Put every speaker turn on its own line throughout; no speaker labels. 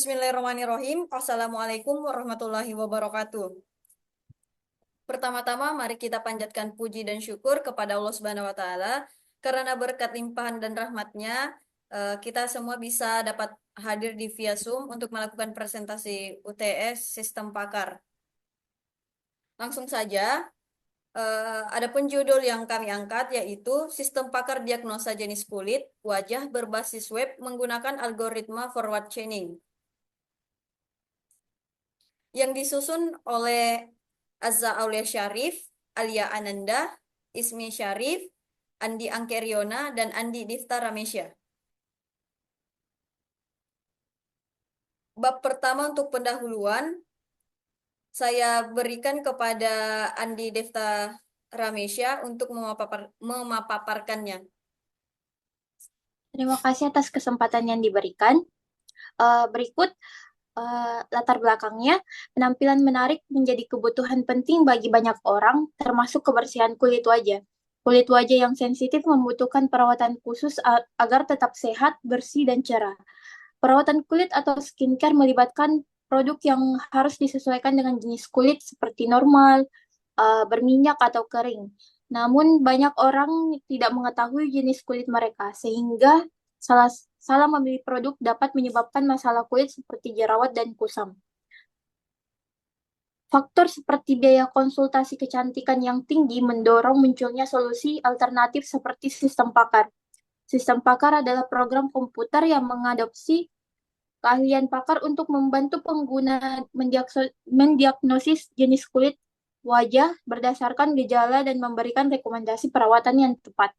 Bismillahirrahmanirrahim. Assalamualaikum warahmatullahi wabarakatuh. Pertama-tama, mari kita panjatkan puji dan syukur kepada Allah Subhanahu wa Ta'ala, karena berkat limpahan dan rahmatnya, kita semua bisa dapat hadir di via Zoom untuk melakukan presentasi UTS Sistem Pakar. Langsung saja, adapun judul yang kami angkat yaitu Sistem Pakar Diagnosa Jenis Kulit Wajah Berbasis Web Menggunakan Algoritma Forward Chaining, yang disusun oleh Azza Aulia Syarif, Alia Ananda, Ismi Syarif, Andi Angkeriona, dan Andi Difta Ramesya. Bab pertama untuk pendahuluan, saya berikan kepada Andi Difta Ramesya untuk memapaparkannya.
Terima kasih atas kesempatan yang diberikan. Berikut latar belakangnya, penampilan menarik menjadi kebutuhan penting bagi banyak orang, termasuk kebersihan kulit wajah. Kulit wajah yang sensitif membutuhkan perawatan khusus agar tetap sehat, bersih, dan cerah. Perawatan kulit atau skincare melibatkan produk yang harus disesuaikan dengan jenis kulit seperti normal, berminyak, atau kering. Namun banyak orang tidak mengetahui jenis kulit mereka, sehingga salah salah memilih produk dapat menyebabkan masalah kulit seperti jerawat dan kusam. Faktor seperti biaya konsultasi kecantikan yang tinggi mendorong munculnya solusi alternatif seperti sistem pakar. Sistem pakar adalah program komputer yang mengadopsi keahlian pakar untuk membantu pengguna mendiagnosis jenis kulit wajah berdasarkan gejala dan memberikan rekomendasi perawatan yang tepat.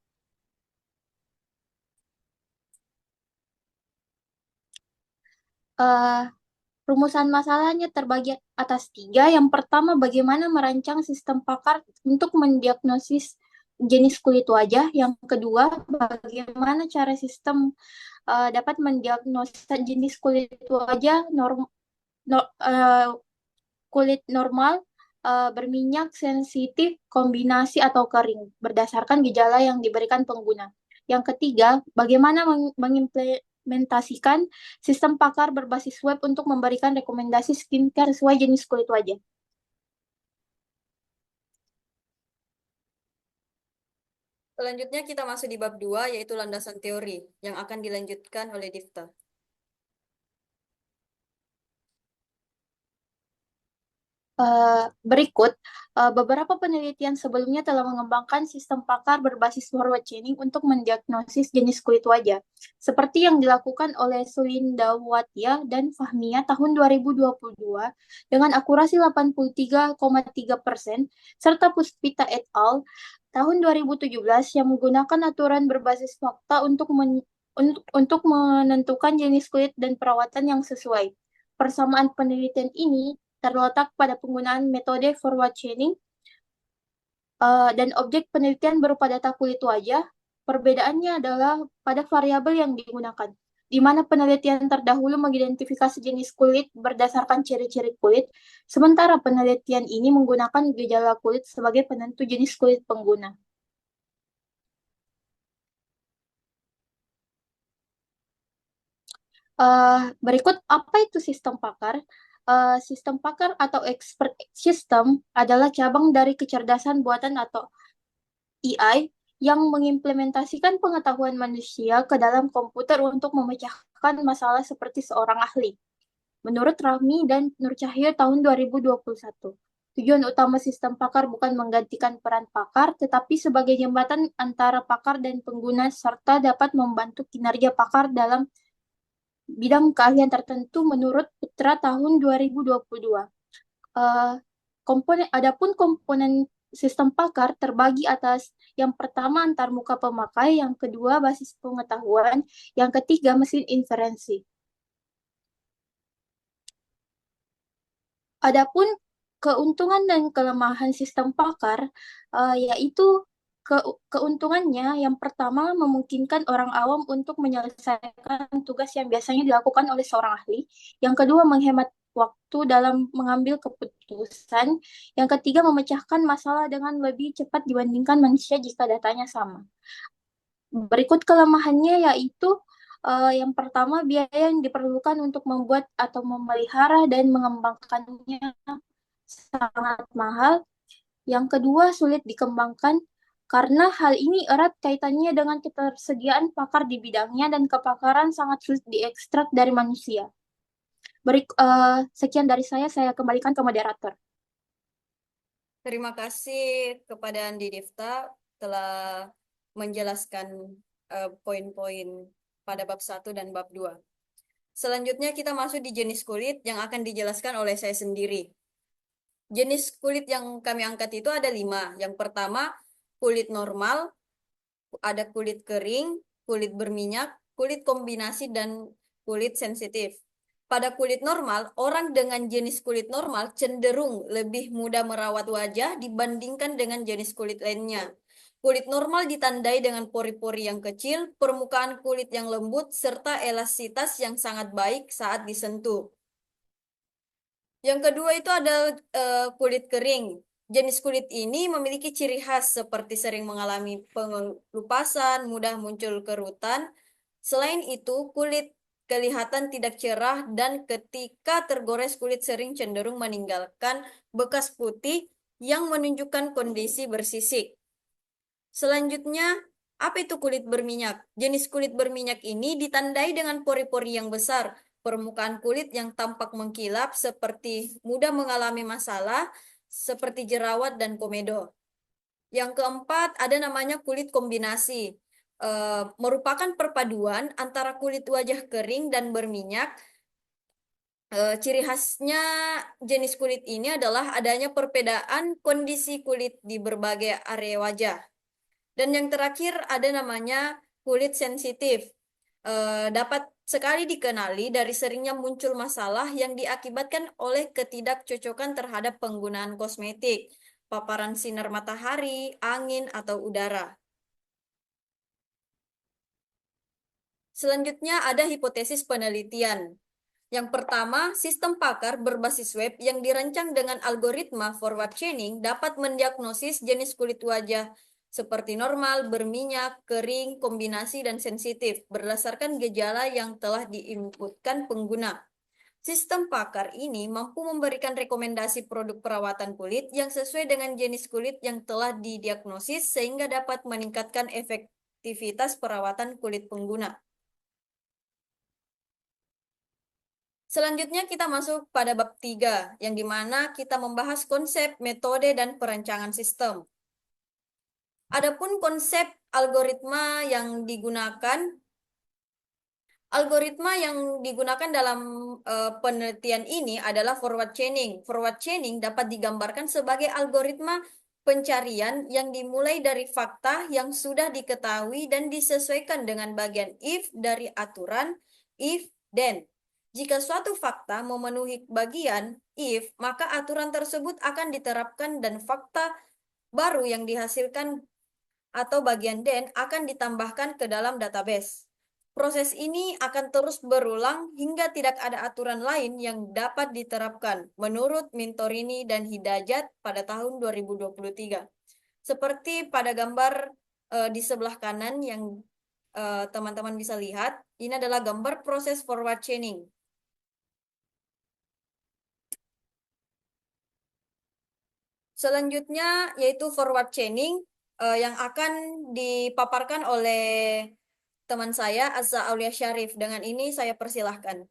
Uh, Rumusan masalahnya terbagi atas tiga. Yang pertama, bagaimana merancang sistem pakar untuk mendiagnosis jenis kulit wajah. Yang kedua, bagaimana cara sistem dapat mendiagnosa jenis kulit wajah no, uh, kulit normal, berminyak, sensitif, kombinasi, atau kering, berdasarkan gejala yang diberikan pengguna. Yang ketiga, bagaimana mengimplementasikan sistem pakar berbasis web untuk memberikan rekomendasi skincare sesuai jenis kulit wajah.
Selanjutnya kita masuk di bab 2, yaitu landasan teori, yang akan dilanjutkan oleh Difta.
Berikut beberapa penelitian sebelumnya telah mengembangkan sistem pakar berbasis forward chaining untuk mendiagnosis jenis kulit wajah, seperti yang dilakukan oleh Sulindawatya dan Fahmia tahun 2022 dengan akurasi 83,3%, serta Puspita et al. Tahun 2017 yang menggunakan aturan berbasis fakta untuk menentukan jenis kulit dan perawatan yang sesuai. Persamaan penelitian ini terletak pada penggunaan metode forward chaining dan objek penelitian berupa data kulit wajah. Perbedaannya adalah pada variabel yang digunakan, di mana penelitian terdahulu mengidentifikasi jenis kulit berdasarkan ciri-ciri kulit, sementara penelitian ini menggunakan gejala kulit sebagai penentu jenis kulit pengguna. Berikut apa itu sistem pakar? Sistem pakar atau expert system adalah cabang dari kecerdasan buatan atau AI yang mengimplementasikan pengetahuan manusia ke dalam komputer untuk memecahkan masalah seperti seorang ahli. Menurut Rahmi dan Nur Cahyo tahun 2021, tujuan utama sistem pakar bukan menggantikan peran pakar, tetapi sebagai jembatan antara pakar dan pengguna serta dapat membantu kinerja pakar dalam bidang keahlian tertentu menurut Putra tahun 2022. Adapun komponen sistem pakar terbagi atas yang pertama antarmuka pemakai, yang kedua basis pengetahuan, yang ketiga mesin inferensi. Adapun keuntungan dan kelemahan sistem pakar, yaitu keuntungannya yang pertama memungkinkan orang awam untuk menyelesaikan tugas yang biasanya dilakukan oleh seorang ahli. Yang kedua menghemat waktu dalam mengambil keputusan. Yang ketiga memecahkan masalah dengan lebih cepat dibandingkan manusia jika datanya sama. Berikut kelemahannya yaitu Yang pertama, biaya yang diperlukan untuk membuat atau memelihara dan mengembangkannya sangat mahal. Yang kedua, sulit dikembangkan karena hal ini erat kaitannya dengan ketersediaan pakar di bidangnya dan kepakaran sangat sulit diekstrak dari manusia. Sekian dari saya kembalikan ke moderator.
Terima kasih kepada Andi Difta telah menjelaskan poin-poin pada bab 1 dan bab 2. Selanjutnya kita masuk di jenis kulit yang akan dijelaskan oleh saya sendiri. Jenis kulit yang kami angkat itu ada 5. Yang pertama, kulit normal, ada kulit kering, kulit berminyak, kulit kombinasi, dan kulit sensitif. Pada kulit normal, orang dengan jenis kulit normal cenderung lebih mudah merawat wajah dibandingkan dengan jenis kulit lainnya. Kulit normal ditandai dengan pori-pori yang kecil, permukaan kulit yang lembut, serta elastisitas yang sangat baik saat disentuh. Yang kedua itu ada kulit kering. Jenis kulit ini memiliki ciri khas seperti sering mengalami pengelupasan, mudah muncul kerutan. Selain itu, kulit kelihatan tidak cerah dan ketika tergores kulit sering cenderung meninggalkan bekas putih yang menunjukkan kondisi bersisik. Selanjutnya, apa itu kulit berminyak? Jenis kulit berminyak ini ditandai dengan pori-pori yang besar, permukaan kulit yang tampak mengkilap seperti mudah mengalami masalah, seperti jerawat dan komedo. Yang keempat, ada namanya kulit kombinasi. Merupakan perpaduan antara kulit wajah kering dan berminyak. Ciri khasnya jenis kulit ini adalah adanya perbedaan kondisi kulit di berbagai area wajah. Dan yang terakhir ada namanya kulit sensitif. Dapat sekali dikenali dari seringnya muncul masalah yang diakibatkan oleh ketidakcocokan terhadap penggunaan kosmetik, paparan sinar matahari, angin, atau udara. Selanjutnya ada hipotesis penelitian. Yang pertama, sistem pakar berbasis web yang dirancang dengan algoritma forward chaining dapat mendiagnosis jenis kulit wajah seperti normal, berminyak, kering, kombinasi, dan sensitif berdasarkan gejala yang telah diinputkan pengguna. Sistem pakar ini mampu memberikan rekomendasi produk perawatan kulit yang sesuai dengan jenis kulit yang telah didiagnosis sehingga dapat meningkatkan efektivitas perawatan kulit pengguna. Selanjutnya kita masuk pada bab 3, yang dimana kita membahas konsep, metode, dan perancangan sistem. Adapun konsep algoritma yang digunakan dalam penelitian ini adalah forward chaining. Forward chaining dapat digambarkan sebagai algoritma pencarian yang dimulai dari fakta yang sudah diketahui dan disesuaikan dengan bagian if dari aturan if then. Jika suatu fakta memenuhi bagian if, maka aturan tersebut akan diterapkan dan fakta baru yang dihasilkan atau bagian then akan ditambahkan ke dalam database. Proses ini akan terus berulang hingga tidak ada aturan lain yang dapat diterapkan, menurut Mintorini dan Hidayat pada tahun 2023. Seperti pada gambar di sebelah kanan yang teman-teman bisa lihat, ini adalah gambar proses forward chaining. Selanjutnya yaitu forward chaining yang akan dipaparkan oleh teman saya Azza Aulia Syarif. Dengan ini saya persilahkan.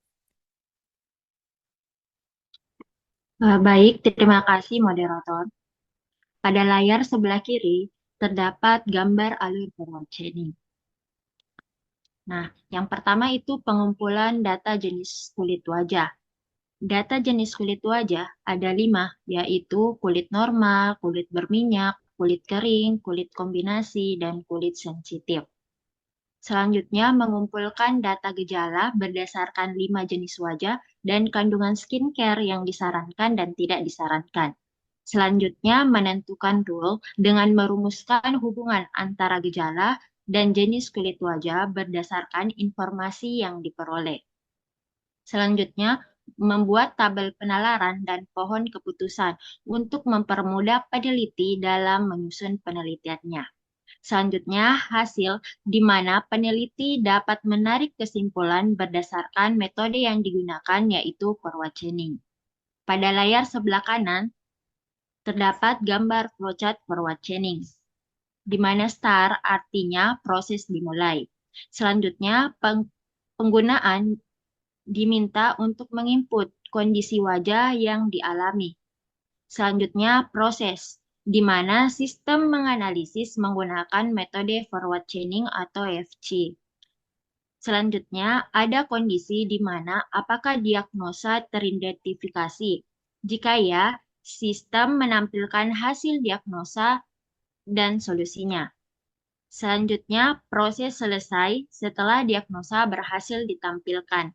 Baik, terima kasih moderator. Pada layar sebelah kiri terdapat gambar alur forward chaining. Nah, yang pertama itu pengumpulan data jenis kulit wajah. Data jenis kulit wajah ada 5, yaitu kulit normal, kulit berminyak, kulit kering, kulit kombinasi, dan kulit sensitif. Selanjutnya, mengumpulkan data gejala berdasarkan 5 jenis wajah dan kandungan skincare yang disarankan dan tidak disarankan. Selanjutnya, menentukan rule dengan merumuskan hubungan antara gejala dan jenis kulit wajah berdasarkan informasi yang diperoleh. Selanjutnya, membuat tabel penalaran dan pohon keputusan untuk mempermudah peneliti dalam menyusun penelitiannya. Selanjutnya, hasil di mana peneliti dapat menarik kesimpulan berdasarkan metode yang digunakan, yaitu forward chaining. Pada layar sebelah kanan, terdapat gambar flowchart forward chaining, di mana start artinya proses dimulai. Selanjutnya, penggunaan diminta untuk menginput kondisi wajah yang dialami. Selanjutnya, proses, di mana sistem menganalisis menggunakan metode forward chaining atau FC. Selanjutnya, ada kondisi di mana apakah diagnosa teridentifikasi. Jika ya, sistem menampilkan hasil diagnosa dan solusinya. Selanjutnya, proses selesai setelah diagnosa berhasil ditampilkan.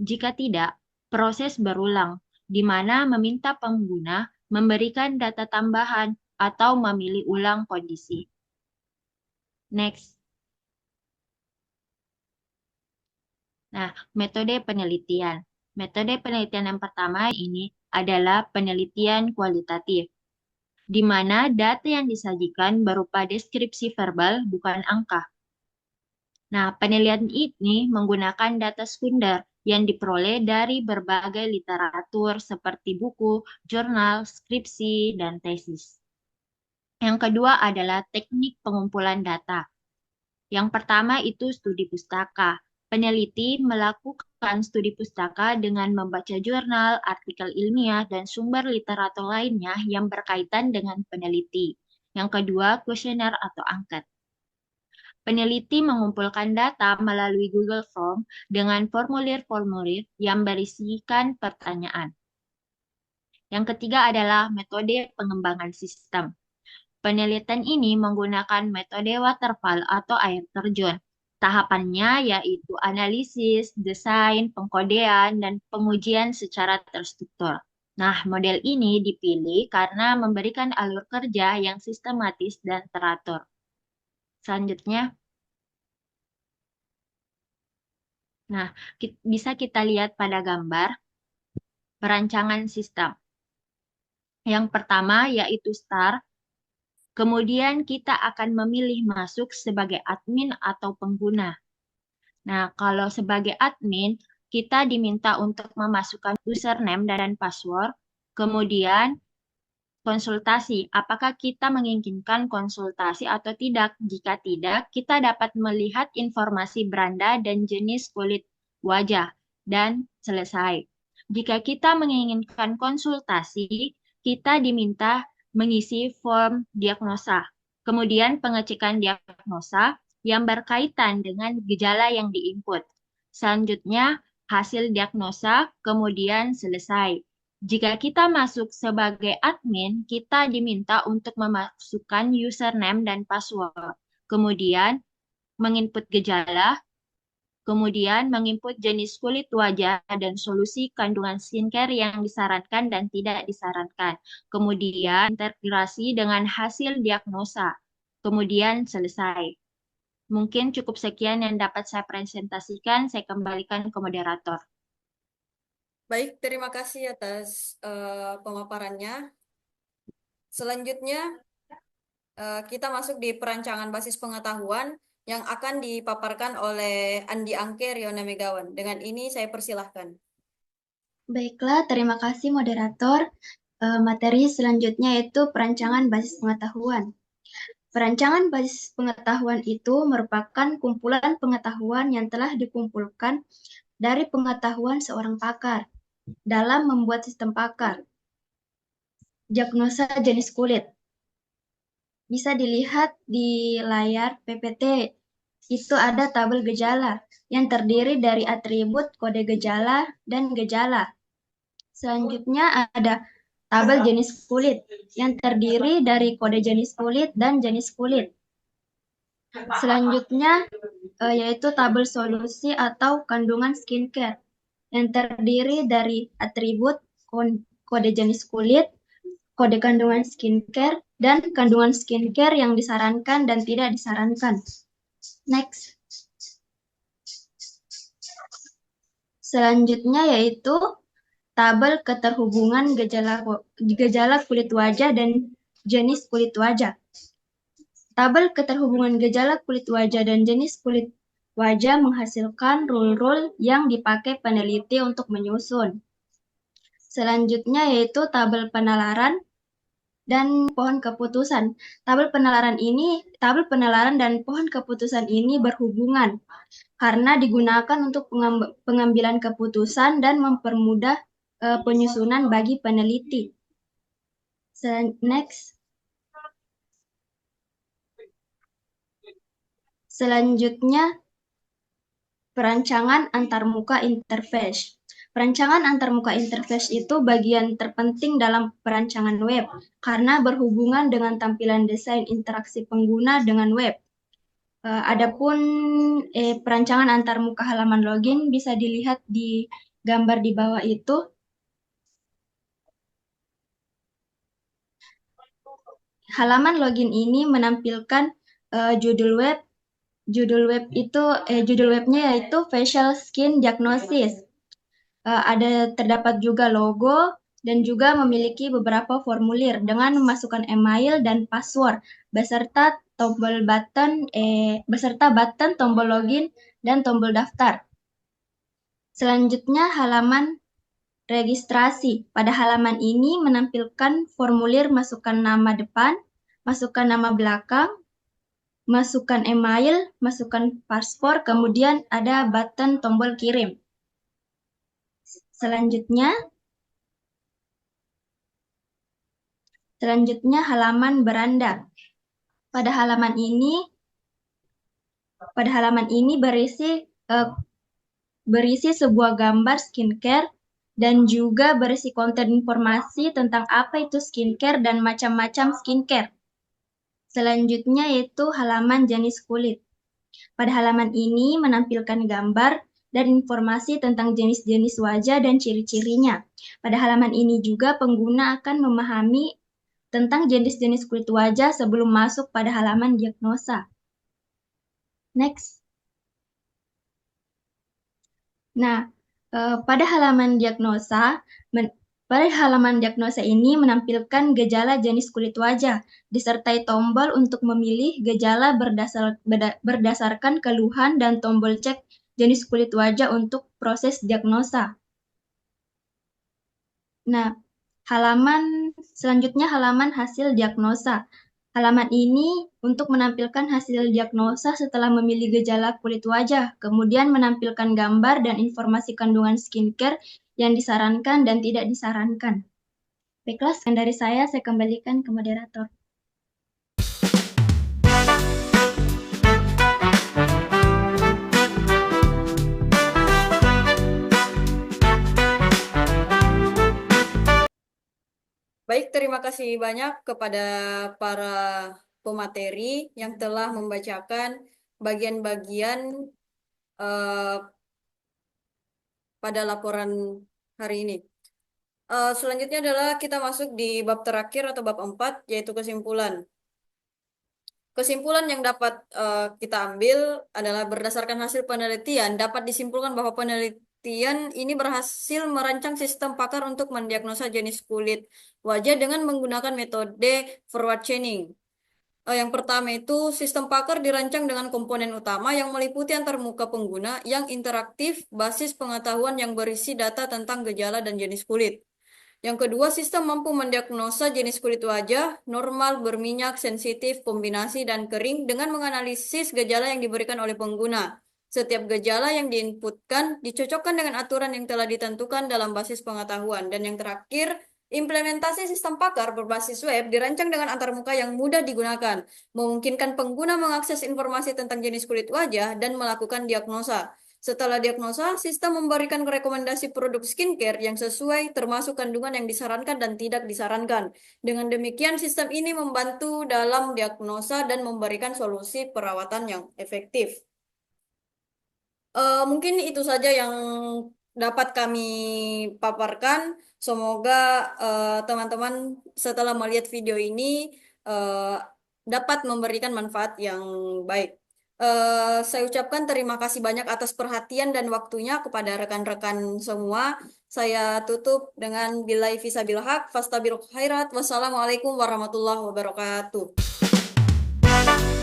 Jika tidak, proses berulang, di mana meminta pengguna memberikan data tambahan atau memilih ulang kondisi. Next. Nah, metode penelitian. Metode penelitian yang pertama ini adalah penelitian kualitatif, di mana data yang disajikan berupa deskripsi verbal, bukan angka. Nah, penelitian ini menggunakan data sekunder yang diperoleh dari berbagai literatur seperti buku, jurnal, skripsi, dan tesis. Yang kedua adalah teknik pengumpulan data. Yang pertama itu studi pustaka. Peneliti melakukan studi pustaka dengan membaca jurnal, artikel ilmiah, dan sumber literatur lainnya yang berkaitan dengan peneliti. Yang kedua, kuesioner atau angket. Peneliti mengumpulkan data melalui Google Form dengan formulir-formulir yang berisikan pertanyaan. Yang ketiga adalah metode pengembangan sistem. Penelitian ini menggunakan metode waterfall atau air terjun. Tahapannya yaitu analisis, desain, pengkodean, dan pengujian secara terstruktur. Nah, model ini dipilih karena memberikan alur kerja yang sistematis dan teratur. Selanjutnya, nah, bisa kita lihat pada gambar perancangan sistem. Yang pertama yaitu start. Kemudian kita akan memilih masuk sebagai admin atau pengguna. Nah, kalau sebagai admin, kita diminta untuk memasukkan username dan password. Kemudian konsultasi, apakah kita menginginkan konsultasi atau tidak? Jika tidak, kita dapat melihat informasi beranda dan jenis kulit wajah, dan selesai. Jika kita menginginkan konsultasi, kita diminta mengisi form diagnosa, kemudian pengecekan diagnosa yang berkaitan dengan gejala yang diinput. Selanjutnya, hasil diagnosa, kemudian selesai. Jika kita masuk sebagai admin, kita diminta untuk memasukkan username dan password, kemudian menginput gejala, kemudian menginput jenis kulit wajah dan solusi kandungan skincare yang disarankan dan tidak disarankan. Kemudian integrasi dengan hasil diagnosa. Kemudian selesai. Mungkin cukup sekian yang dapat saya presentasikan. Saya kembalikan ke moderator.
Baik, terima kasih atas pemaparannya. Selanjutnya, kita masuk di perancangan basis pengetahuan yang akan dipaparkan oleh Andi Angke Riona Megawan. Dengan ini saya persilahkan.
Baiklah, terima kasih moderator. Materi selanjutnya yaitu perancangan basis pengetahuan. Perancangan basis pengetahuan itu merupakan kumpulan pengetahuan yang telah dikumpulkan dari pengetahuan seorang pakar dalam membuat sistem pakar. Diagnosa jenis kulit. Bisa dilihat di layar PPT. Itu ada tabel gejala yang terdiri dari atribut, kode gejala, dan gejala. Selanjutnya ada tabel jenis kulit yang terdiri dari kode jenis kulit dan jenis kulit. Selanjutnya yaitu tabel solusi atau kandungan skincare yang terdiri dari atribut, kode jenis kulit, kode kandungan skincare, dan kandungan skincare yang disarankan dan tidak disarankan. Next. Selanjutnya yaitu tabel keterhubungan gejala kulit wajah dan jenis kulit wajah.
Tabel keterhubungan gejala kulit wajah dan jenis kulit wajah menghasilkan rule-rule yang dipakai peneliti untuk menyusun. Selanjutnya yaitu tabel penalaran dan pohon keputusan. Tabel penalaran dan pohon keputusan ini berhubungan karena digunakan untuk pengambilan keputusan dan mempermudah penyusunan bagi peneliti. Next. Selanjutnya, perancangan antarmuka interface. Perancangan antarmuka interface itu bagian terpenting dalam perancangan web karena berhubungan dengan tampilan desain interaksi pengguna dengan web. Adapun perancangan antarmuka halaman login bisa dilihat di gambar di bawah itu. Halaman login ini menampilkan judul web. Judul webnya yaitu Facial Skin Diagnosis. Terdapat juga logo dan juga memiliki beberapa formulir dengan memasukkan email dan password beserta button tombol login dan tombol daftar. Selanjutnya halaman registrasi. Pada halaman ini menampilkan formulir masukkan nama depan, masukkan nama belakang, masukkan email, masukkan paspor, kemudian ada button tombol kirim. Selanjutnya halaman beranda. Pada halaman ini berisi sebuah gambar skincare dan juga berisi konten informasi tentang apa itu skincare dan macam-macam skincare. Selanjutnya yaitu halaman jenis kulit. Pada halaman ini menampilkan gambar dan informasi tentang jenis-jenis wajah dan ciri-cirinya. Pada halaman ini juga pengguna akan memahami tentang jenis-jenis kulit wajah sebelum masuk pada halaman diagnosa. Next. Nah, pada halaman diagnosa ini menampilkan gejala jenis kulit wajah, disertai tombol untuk memilih gejala berdasarkan keluhan dan tombol cek jenis kulit wajah untuk proses diagnosa. Nah, selanjutnya halaman hasil diagnosa. Halaman ini untuk menampilkan hasil diagnosa setelah memilih gejala kulit wajah, kemudian menampilkan gambar dan informasi kandungan skincare yang disarankan dan tidak disarankan. Baiklah, sekian dari saya kembalikan ke moderator.
Baik, terima kasih banyak kepada para pemateri yang telah membacakan bagian-bagian pada laporan hari ini. Selanjutnya adalah kita masuk di bab terakhir atau bab 4, yaitu kesimpulan. Kesimpulan yang dapat kita ambil adalah berdasarkan hasil penelitian, dapat disimpulkan bahwa penelitian ini berhasil merancang sistem pakar untuk mendiagnosa jenis kulit wajah dengan menggunakan metode forward chaining. Yang pertama itu, sistem pakar dirancang dengan komponen utama yang meliputi antarmuka pengguna yang interaktif, basis pengetahuan yang berisi data tentang gejala dan jenis kulit. Yang kedua, sistem mampu mendiagnosa jenis kulit wajah, normal, berminyak, sensitif, kombinasi, dan kering dengan menganalisis gejala yang diberikan oleh pengguna. Setiap gejala yang diinputkan dicocokkan dengan aturan yang telah ditentukan dalam basis pengetahuan. Dan yang terakhir, implementasi sistem pakar berbasis web dirancang dengan antarmuka yang mudah digunakan, memungkinkan pengguna mengakses informasi tentang jenis kulit wajah dan melakukan diagnosa. Setelah diagnosa, sistem memberikan rekomendasi produk skincare yang sesuai termasuk kandungan yang disarankan dan tidak disarankan. Dengan demikian, sistem ini membantu dalam diagnosa dan memberikan solusi perawatan yang efektif. Mungkin itu saja yang dapat kami paparkan. Semoga teman-teman setelah melihat video ini dapat memberikan manfaat yang baik. Saya ucapkan terima kasih banyak atas perhatian dan waktunya kepada rekan-rekan semua. Saya tutup dengan billahi fisabil haq, fastabiqul khairat. Wassalamualaikum warahmatullahi wabarakatuh. kasih.